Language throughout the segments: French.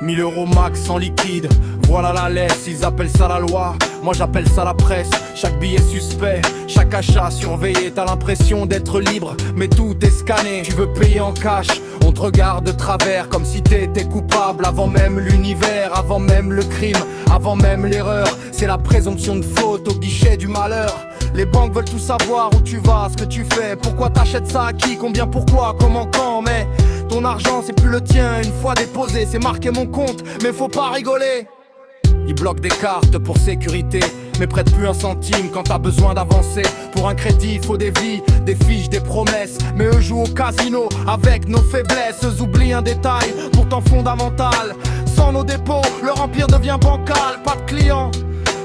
1000 € max en liquide, voilà la laisse, ils appellent ça la loi. Moi j'appelle ça la presse, chaque billet suspect, chaque achat surveillé. T'as l'impression d'être libre, mais tout est scanné. Tu veux payer en cash, on te regarde de travers, comme si t'étais coupable. Avant même l'univers, avant même le crime, avant même l'erreur. C'est la présomption de faute au guichet du malheur. Les banques veulent tout savoir, où tu vas, ce que tu fais, pourquoi t'achètes ça, à qui, combien, pourquoi, comment, quand. Mais ton argent c'est plus le tien, une fois déposé, c'est marqué mon compte, mais faut pas rigoler. Ils bloquent des cartes pour sécurité, mais prêtent plus un centime quand t'as besoin d'avancer. Pour un crédit, il faut des vies, des fiches, des promesses. Mais eux jouent au casino avec nos faiblesses. Eux oublient un détail, pourtant fondamental. Sans nos dépôts, leur empire devient bancal. Pas de clients,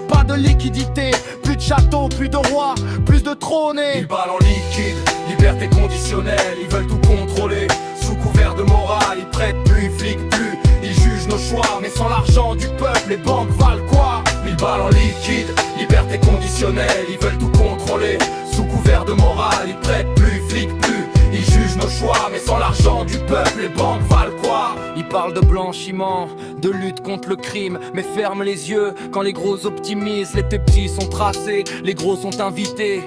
pas de liquidité, plus de châteaux, plus de rois, plus de trônés. 1000 balles en liquide, liberté conditionnelle. Ils veulent tout contrôler, sous couvert de morale. Ils prêtent plus, ils fliquent plus, ils jugent nos choix. Mais sans l'argent du peuple, les banques valent quoi? 1000 balles en liquide, liberté conditionnelle. Ils veulent tout contrôler, sous couvert de morale. Ils prêtent plus, ils fliquent plus, ils jugent nos choix. Mais sans l'argent du peuple, les banques valent quoi? Ils parlent de blanchiment, de lutte contre le crime, mais ferment les yeux quand les gros optimisent. Les petits sont tracés, les gros sont invités.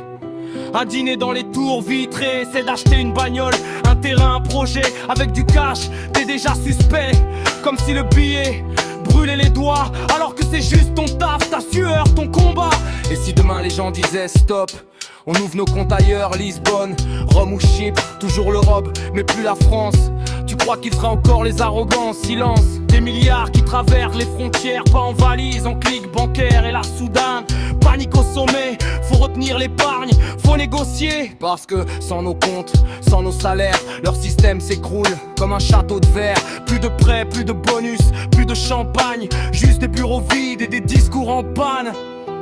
Un dîner dans les tours vitrées, c'est d'acheter une bagnole, un terrain, un projet. Avec du cash, t'es déjà suspect. Comme si le billet brûlait les doigts, alors que c'est juste ton taf, ta sueur, ton combat. Et si demain les gens disaient stop, on ouvre nos comptes ailleurs, Lisbonne, Rome ou Chypre, toujours l'Europe, mais plus la France. Tu crois qu'il ferait encore les arrogants? Silence. Des milliards qui traversent les frontières, pas en valise, en clic bancaire. Et la Soudan, panique au sommet. Faut retenir l'épargne, faut négocier. Parce que sans nos comptes, sans nos salaires, leur système s'écroule comme un château de verre. Plus de prêts, plus de bonus, plus de champagne, juste des bureaux vides et des discours en panne.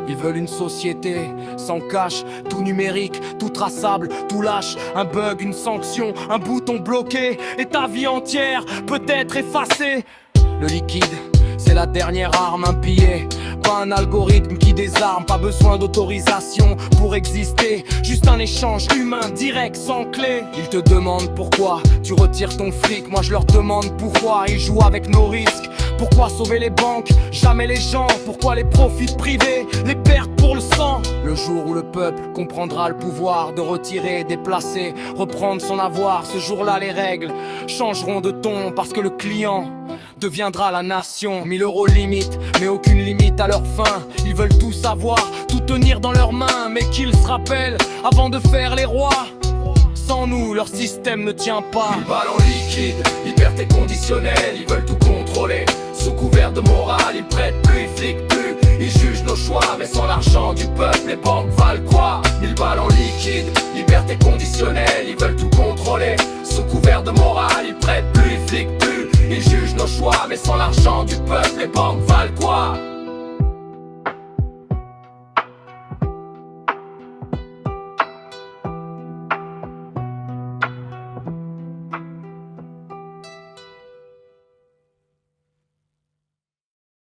Ils veulent une société sans cash, tout numérique, tout traçable, tout lâche. Un bug, une sanction, un bouton bloqué, et ta vie entière peut être effacée. Le liquide, c'est la dernière arme, un billet, pas un algorithme qui désarme. Pas besoin d'autorisation pour exister, juste un échange humain, direct, sans clé. Ils te demandent pourquoi tu retires ton fric, moi je leur demande pourquoi ils jouent avec nos risques. Pourquoi sauver les banques, jamais les gens? Pourquoi les profits privés, les pertes pour le sang? Le jour où le peuple comprendra le pouvoir de retirer, déplacer, reprendre son avoir, ce jour-là les règles changeront de ton, parce que le client deviendra la nation. 1000 € limite, mais aucune limite à leur fin. Ils veulent tout savoir, tout tenir dans leurs mains, mais qu'ils se rappellent avant de faire les rois. Sans nous, leur système ne tient pas. 1000 balles en liquide, liberté conditionnelle. Ils veulent tout contrôler, sous couvert de morale. Ils prêtent plus, ils fliquent plus, ils jugent nos choix. Mais sans l'argent du peuple, les banques valent quoi? 1000 balles en liquide, liberté conditionnelle. Ils veulent tout contrôler, sous couvert de morale. Ils prêtent plus, ils fliquent plus, ils jugent nos choix. Mais sans l'argent du peuple, les banques valent quoi?